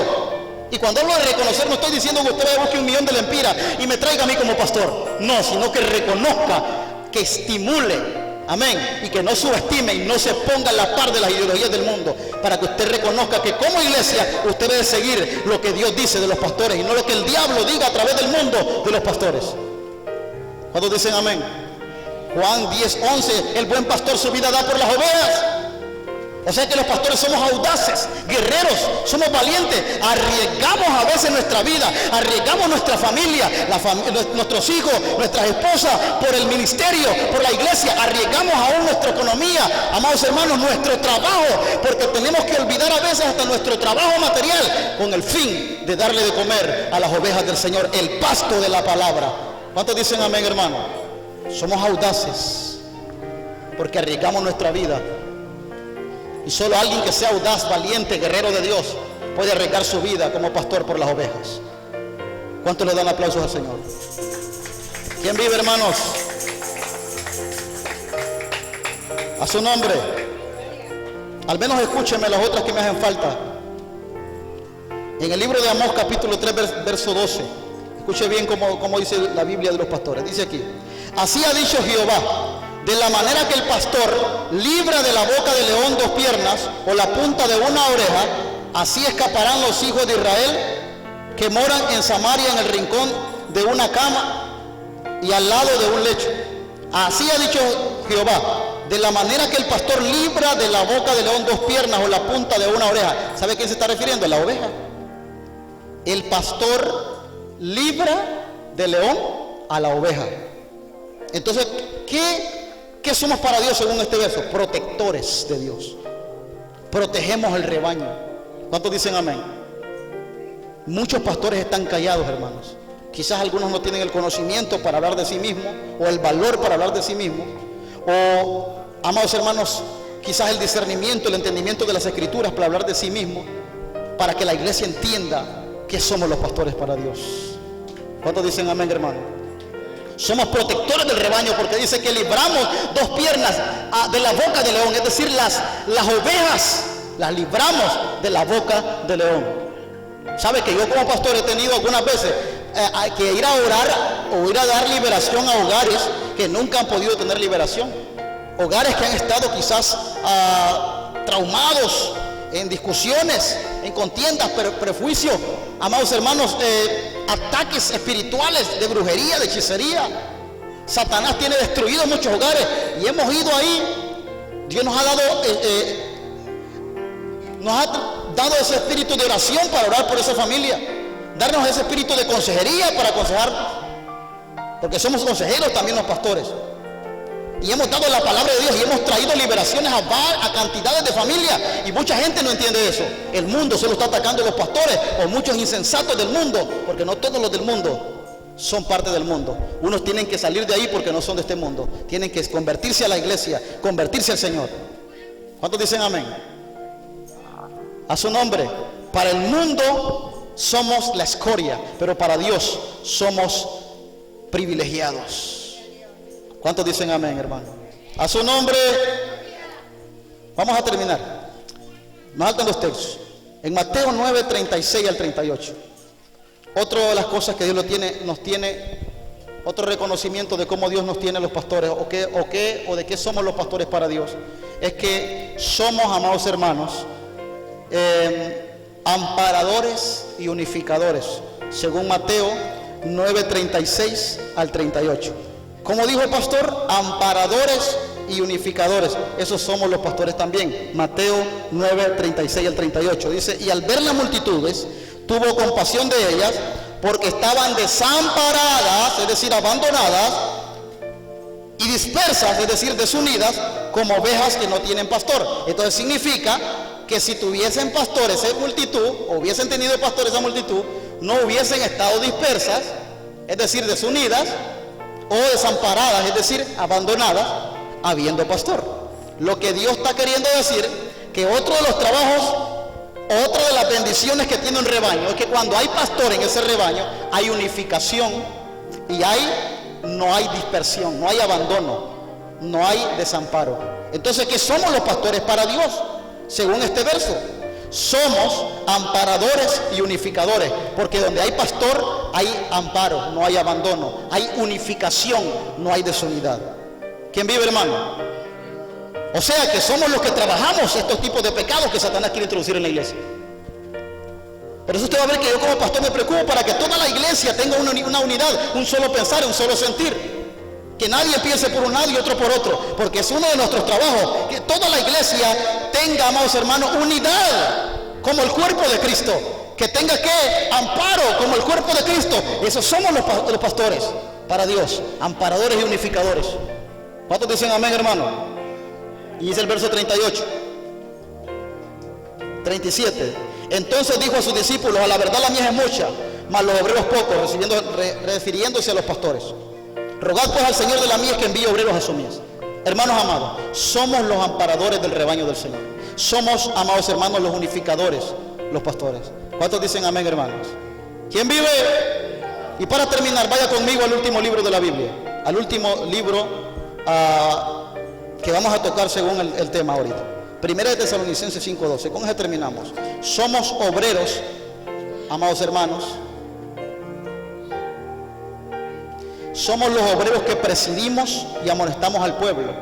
Y cuando hablo de reconocer, no estoy diciendo que usted busque 1.000.000 de lempiras y me traiga a mí como pastor. No, sino que reconozca, que estimule, amén, y que no subestime y no se ponga a la par de las ideologías del mundo, para que usted reconozca que como iglesia usted debe seguir lo que Dios dice de los pastores y no lo que el diablo diga a través del mundo de los pastores. ¿Cuántos dicen amén? Juan 10:11, el buen pastor su vida da por las ovejas. O sea que los pastores somos audaces, guerreros, somos valientes, arriesgamos a veces nuestra vida, arriesgamos nuestra familia, nuestros hijos, nuestras esposas, por el ministerio, por la iglesia, arriesgamos aún nuestra economía, amados hermanos, nuestro trabajo, porque tenemos que olvidar a veces hasta nuestro trabajo material, con el fin de darle de comer a las ovejas del Señor, el pasto de la palabra. ¿Cuántos dicen amén, hermano? Somos audaces, porque arriesgamos nuestra vida. Y solo alguien que sea audaz, valiente, guerrero de Dios, puede arriesgar su vida como pastor por las ovejas. ¿Cuántos le dan aplausos al Señor? ¿Quién vive, hermanos? A su nombre. Al menos escúchenme las otras que me hacen falta. En el libro de Amós, capítulo 3, verso 12. Escuche bien cómo dice la Biblia de los pastores. Dice aquí: así ha dicho Jehová: de la manera que el pastor libra de la boca del león 2 piernas o la punta de una oreja, así escaparán los hijos de Israel que moran en Samaria, en el rincón de una cama y al lado de un lecho. Así ha dicho Jehová: de la manera que el pastor libra de la boca del león 2 piernas o la punta de una oreja. ¿Sabe a quién se está refiriendo? A la oveja. El pastor libra del león a la oveja. Entonces, ¿qué somos para Dios según este verso? Protectores de Dios. Protegemos el rebaño. ¿Cuántos dicen amén? Muchos pastores están callados, hermanos. Quizás algunos no tienen el conocimiento para hablar de sí mismos, o el valor para hablar de sí mismos, o, amados hermanos, quizás el discernimiento, el entendimiento de las escrituras para hablar de sí mismos, para que la iglesia entienda que somos los pastores para Dios. ¿Cuántos dicen amén, hermano? Somos protectores del rebaño, porque dice que libramos dos piernas de la boca del león. Es decir, las ovejas las libramos de la boca del león. ¿Sabe que yo como pastor he tenido algunas veces que ir a orar o ir a dar liberación a hogares que nunca han podido tener liberación? Hogares que han estado quizás traumados en discusiones, en contiendas, prejuicios, amados hermanos, ataques espirituales de brujería, de hechicería. Satanás tiene destruido muchos hogares y hemos ido ahí. Dios nos ha dado ese espíritu de oración para orar por esa familia, darnos ese espíritu de consejería para aconsejar, porque somos consejeros también los pastores. Y hemos dado la palabra de Dios y hemos traído liberaciones a cantidades de familias. Y mucha gente no entiende eso. El mundo solo está atacando a los pastores, o muchos insensatos del mundo, porque no todos los del mundo son parte del mundo. Unos tienen que salir de ahí porque no son de este mundo. Tienen que convertirse a la iglesia, convertirse al Señor. ¿Cuántos dicen amén? A su nombre. Para el mundo somos la escoria, pero para Dios somos privilegiados. ¿Cuántos dicen amén, hermano? A su nombre. Vamos a terminar. Nos faltan los textos. En Mateo 9, 36 al 38. Otra de las cosas que Dios nos tiene, otro reconocimiento de cómo Dios nos tiene los pastores, o de qué somos los pastores para Dios, es que somos, amados hermanos, amparadores y unificadores, según Mateo 9, 36 al 38. Como dijo el pastor, amparadores y unificadores. Esos somos los pastores también. Mateo 9, 36 al 38. Dice: y al ver las multitudes, tuvo compasión de ellas, porque estaban desamparadas, es decir, abandonadas, y dispersas, es decir, desunidas, como ovejas que no tienen pastor. Entonces significa que si tuviesen pastores esa multitud, o hubiesen tenido pastores esa multitud, no hubiesen estado dispersas, es decir, desunidas, o desamparadas, es decir, abandonadas, habiendo pastor. Lo que Dios está queriendo decir, que otro de los trabajos, otra de las bendiciones que tiene un rebaño, es que cuando hay pastor en ese rebaño, hay unificación y no hay dispersión, no hay abandono, no hay desamparo. Entonces, ¿qué somos los pastores para Dios? Según este verso, somos amparadores y unificadores, porque donde hay pastor hay amparo, no hay abandono, hay unificación, no hay desunidad. ¿Quién vive, hermano? O sea que somos los que trabajamos estos tipos de pecados que Satanás quiere introducir en la iglesia. Por eso usted va a ver que yo como pastor me preocupo para que toda la iglesia tenga una unidad, un solo pensar, un solo sentir. Que nadie piense por un lado y otro por otro, porque es uno de nuestros trabajos, que toda la iglesia tenga, amados hermanos, unidad como el cuerpo de Cristo, que tenga amparo como el cuerpo de Cristo. Esos somos los pastores para Dios, amparadores y unificadores. ¿Cuántos dicen amén, hermano? Y dice el verso 38, 37. Entonces dijo a sus discípulos: a la verdad la mies es mucha, mas los obreros pocos, refiriéndose a los pastores. Rogad pues al Señor de la mies que envíe obreros a su mies. Hermanos amados, somos los amparadores del rebaño del Señor. Somos, amados hermanos, los unificadores, los pastores. ¿Cuántos dicen amén, hermanos? ¿Quién vive? Y para terminar, vaya conmigo al último libro de la Biblia, al último libro que vamos a tocar según el tema ahorita. Primera de Tesalonicenses 5:12. Con eso terminamos. Somos obreros, amados hermanos. Somos los obreros que presidimos y amonestamos al pueblo.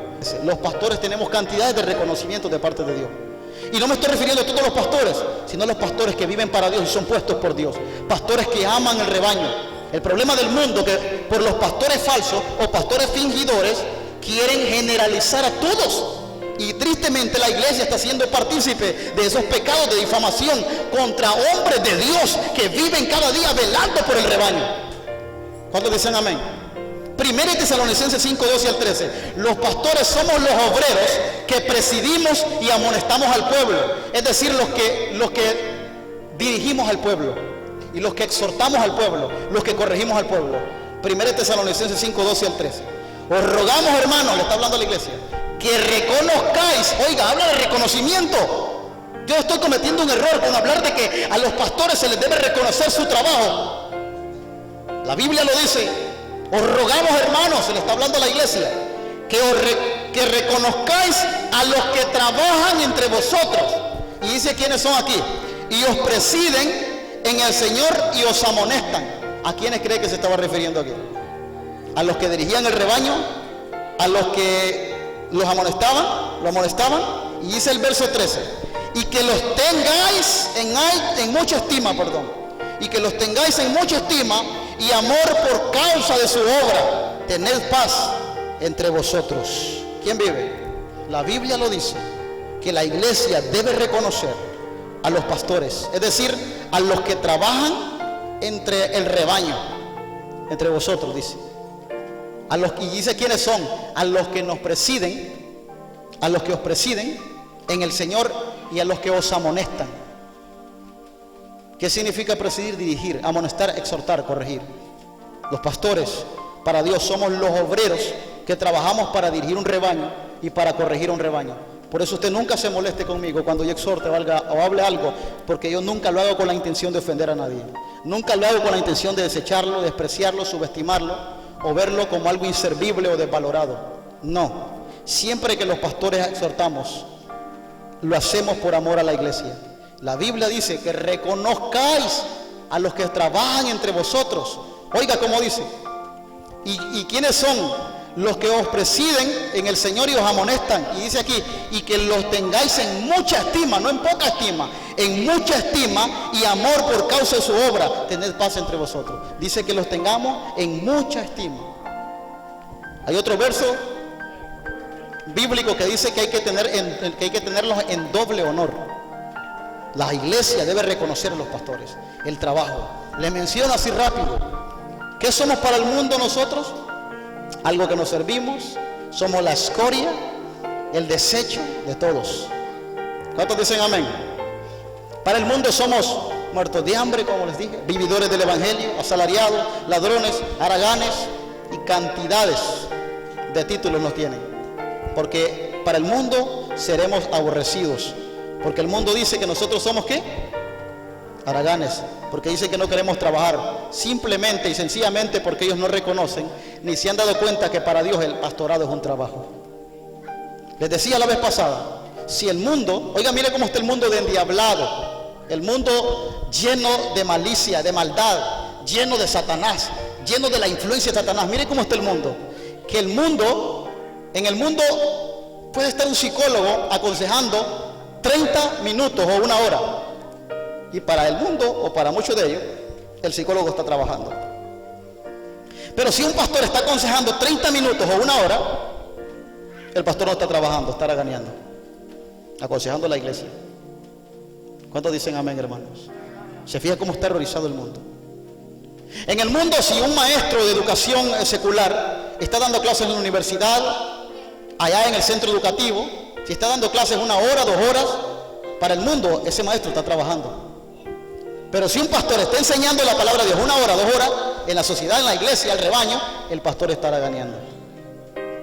Los pastores tenemos cantidades de reconocimientos de parte de Dios. Y no me estoy refiriendo a todos los pastores, sino a los pastores que viven para Dios y son puestos por Dios. Pastores que aman el rebaño. El problema del mundo que por los pastores falsos o pastores fingidores quieren generalizar a todos. Y tristemente la iglesia está siendo partícipe de esos pecados de difamación contra hombres de Dios que viven cada día velando por el rebaño. ¿Cuántos dicen amén? Primera de Tesalonicenses 5:12 al 13. Los pastores somos los obreros que presidimos y amonestamos al pueblo. Es decir, los que dirigimos al pueblo y los que exhortamos al pueblo, los que corregimos al pueblo. Primera de Tesalonicenses 5:12 al 13. Os rogamos, hermanos, le está hablando a la iglesia, que reconozcáis. Oiga, habla de reconocimiento. Yo estoy cometiendo un error con hablar de que a los pastores se les debe reconocer su trabajo. La Biblia lo dice. Os rogamos, hermanos, se le está hablando a la iglesia, que reconozcáis a los que trabajan entre vosotros. Y dice quiénes son aquí. Y os presiden en el Señor y os amonestan. ¿A quiénes cree que se estaba refiriendo aquí? A los que dirigían el rebaño, a los que lo amonestaban. Y dice el verso 13, y que los tengáis en mucha estima, y que los tengáis en mucha estima y amor por causa de su obra. Tened paz entre vosotros. ¿Quién vive? La Biblia lo dice, que la iglesia debe reconocer a los pastores, es decir, a los que trabajan entre el rebaño, entre vosotros, dice. Y dice quiénes son, a los que nos presiden, a los que os presiden en el Señor y a los que os amonestan. ¿Qué significa presidir? Dirigir, amonestar, exhortar, corregir. Los pastores para Dios somos los obreros que trabajamos para dirigir un rebaño y para corregir un rebaño. Por eso usted nunca se moleste conmigo cuando yo exhorte o hable algo, porque yo nunca lo hago con la intención de ofender a nadie. Nunca lo hago con la intención de desecharlo, despreciarlo, subestimarlo o verlo como algo inservible o desvalorado. No, siempre que los pastores exhortamos, lo hacemos por amor a la iglesia. La Biblia dice que reconozcáis a los que trabajan entre vosotros. Oiga cómo dice. ¿Y quiénes son? Los que os presiden en el Señor y os amonestan. Y dice aquí, y que los tengáis en mucha estima, no en poca estima, en mucha estima y amor por causa de su obra. Tened paz entre vosotros. Dice que los tengamos en mucha estima. Hay otro verso bíblico que dice que hay que tenerlos en doble honor. La iglesia debe reconocer a los pastores el trabajo. Les menciono así rápido. ¿Qué somos para el mundo nosotros? Algo que nos servimos. Somos la escoria, el desecho de todos. ¿Cuántos dicen amén? Para el mundo somos muertos de hambre, como les dije, vividores del evangelio, asalariados, ladrones, haraganes y cantidades de títulos nos tienen. Porque para el mundo seremos aborrecidos. Porque el mundo dice que nosotros somos ¿qué? Haraganes. Porque dicen que no queremos trabajar. Simplemente y sencillamente porque ellos no reconocen ni se han dado cuenta que para Dios el pastorado es un trabajo. Les decía la vez pasada, si el mundo, oiga, mire cómo está el mundo de endiablado, el mundo lleno de malicia, de maldad, lleno de Satanás, lleno de la influencia de Satanás. Mire cómo está el mundo. Que el mundo, en el mundo puede estar un psicólogo aconsejando 30 minutos o una hora. Y para el mundo, o para muchos de ellos, el psicólogo está trabajando. Pero si un pastor está aconsejando 30 minutos o una hora, el pastor no está trabajando, está raganeando, aconsejando a la iglesia. ¿Cuántos dicen amén, hermanos? Se fija cómo está horrorizado el mundo. En el mundo, si un maestro de educación secular está dando clases en la universidad, allá en el centro educativo, si está dando clases 1 hora, 2 horas, para el mundo ese maestro está trabajando. Pero si un pastor está enseñando la palabra de Dios 1 hora, 2 horas, en la sociedad, en la iglesia, el rebaño, el pastor estará ganeando.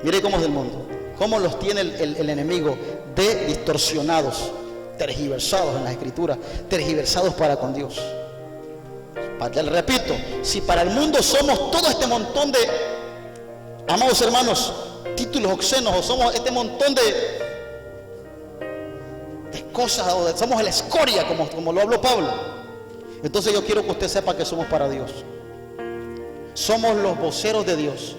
Mire cómo es del mundo, cómo los tiene el enemigo de distorsionados, tergiversados en las escrituras, tergiversados para con Dios. Le repito, si para el mundo somos todo este montón de, amados hermanos, títulos obscenos, o somos este montón de cosas, o somos la escoria, como lo habló Pablo, entonces yo quiero que usted sepa que somos para Dios. Somos los voceros de Dios.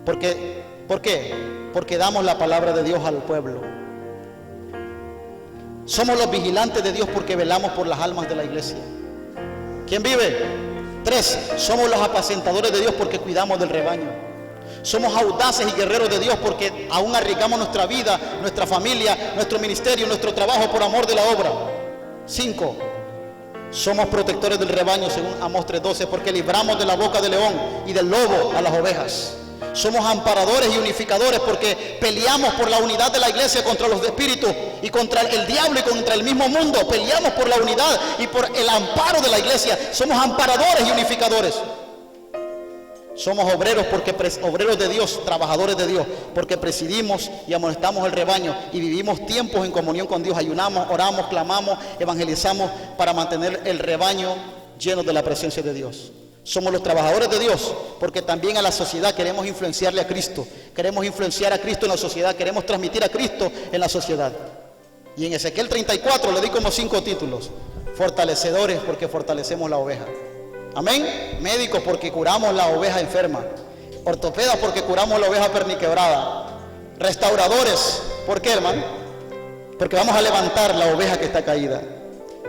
¿Por qué? Porque damos la palabra de Dios al pueblo. Somos los vigilantes de Dios porque velamos por las almas de la iglesia. ¿Quién vive? 3. Somos los apacentadores de Dios porque cuidamos del rebaño. Somos audaces y guerreros de Dios porque aún arriesgamos nuestra vida, nuestra familia, nuestro ministerio, nuestro trabajo por amor de la obra. 5. Somos protectores del rebaño según Amós 3:12 porque libramos de la boca del león y del lobo a las ovejas. Somos amparadores y unificadores porque peleamos por la unidad de la iglesia contra los espíritus y contra el diablo y contra el mismo mundo. Peleamos por la unidad y por el amparo de la iglesia. Somos amparadores y unificadores. Somos obreros obreros de Dios, trabajadores de Dios, porque presidimos y amonestamos el rebaño y vivimos tiempos en comunión con Dios. Ayunamos, oramos, clamamos, evangelizamos para mantener el rebaño lleno de la presencia de Dios. Somos los trabajadores de Dios porque también a la sociedad queremos influenciarle a Cristo. Queremos influenciar a Cristo en la sociedad. Queremos transmitir a Cristo en la sociedad. Y en Ezequiel 34 le di como 5 títulos. Fortalecedores porque fortalecemos la oveja. Amén. Médicos porque curamos la oveja enferma. Ortopedas porque curamos la oveja perniquebrada. Restauradores, ¿por qué, hermano? Porque vamos a levantar la oveja que está caída.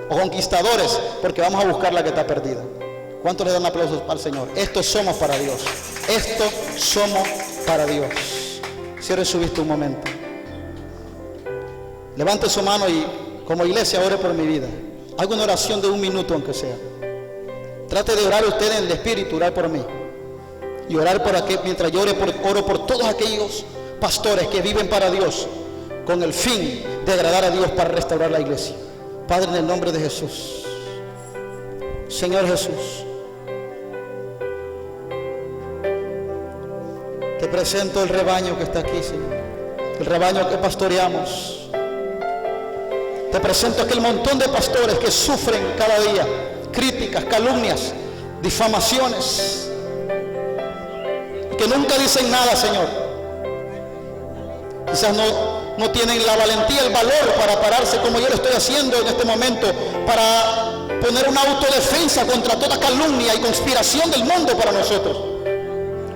O conquistadores porque vamos a buscar la que está perdida. ¿Cuántos le dan aplausos al Señor? Estos somos para Dios. Estos somos para Dios. Cierre su vista un momento. Levante su mano y como iglesia ore por mi vida. Haga una oración de 1 minuto aunque sea. Trate de orar usted en el Espíritu, orar por mí. Y orar por aquel, mientras yo oro por todos aquellos pastores que viven para Dios, con el fin de agradar a Dios para restaurar la iglesia. Padre, en el nombre de Jesús. Señor Jesús, te presento el rebaño que está aquí, Señor. El rebaño que pastoreamos. Te presento aquel montón de pastores que sufren cada día críticas, calumnias, difamaciones, y que nunca dicen nada, Señor. Quizás no tienen la valentía, el valor para pararse como yo lo estoy haciendo en este momento, para poner una autodefensa contra toda calumnia y conspiración del mundo para nosotros.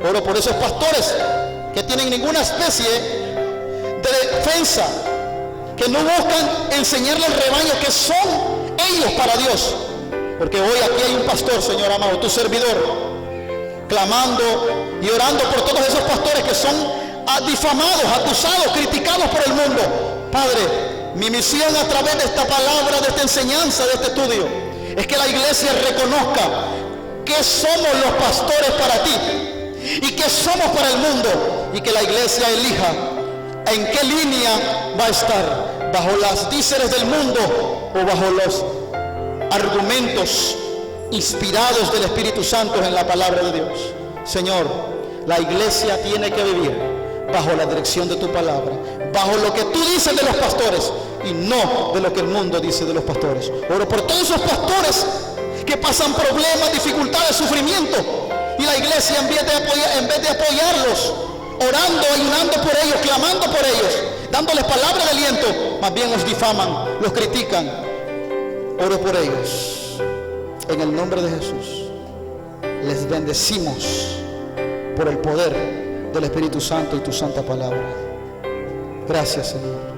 Oro por esos pastores que tienen ninguna especie de defensa, que no buscan enseñarle al rebaño que son ellos para Dios. Porque hoy aquí hay un pastor, Señor amado, tu servidor, clamando y orando por todos esos pastores que son difamados, acusados, criticados por el mundo. Padre, mi misión a través de esta palabra, de esta enseñanza, de este estudio, es que la iglesia reconozca que somos los pastores para ti y que somos para el mundo, y que la iglesia elija en qué línea va a estar, bajo las díceres del mundo o bajo los argumentos inspirados del Espíritu Santo en la palabra de Dios. Señor, la iglesia tiene que vivir bajo la dirección de tu palabra, bajo lo que tú dices de los pastores y no de lo que el mundo dice de los pastores. Oro por todos esos pastores que pasan problemas, dificultades, sufrimiento, y la iglesia en vez de apoyarlos, orando, ayunando por ellos, clamando por ellos, dándoles palabra de aliento, más bien los difaman, los critican. Oro por ellos en el nombre de Jesús. Les bendecimos por el poder del Espíritu Santo y tu santa palabra. Gracias, Señor.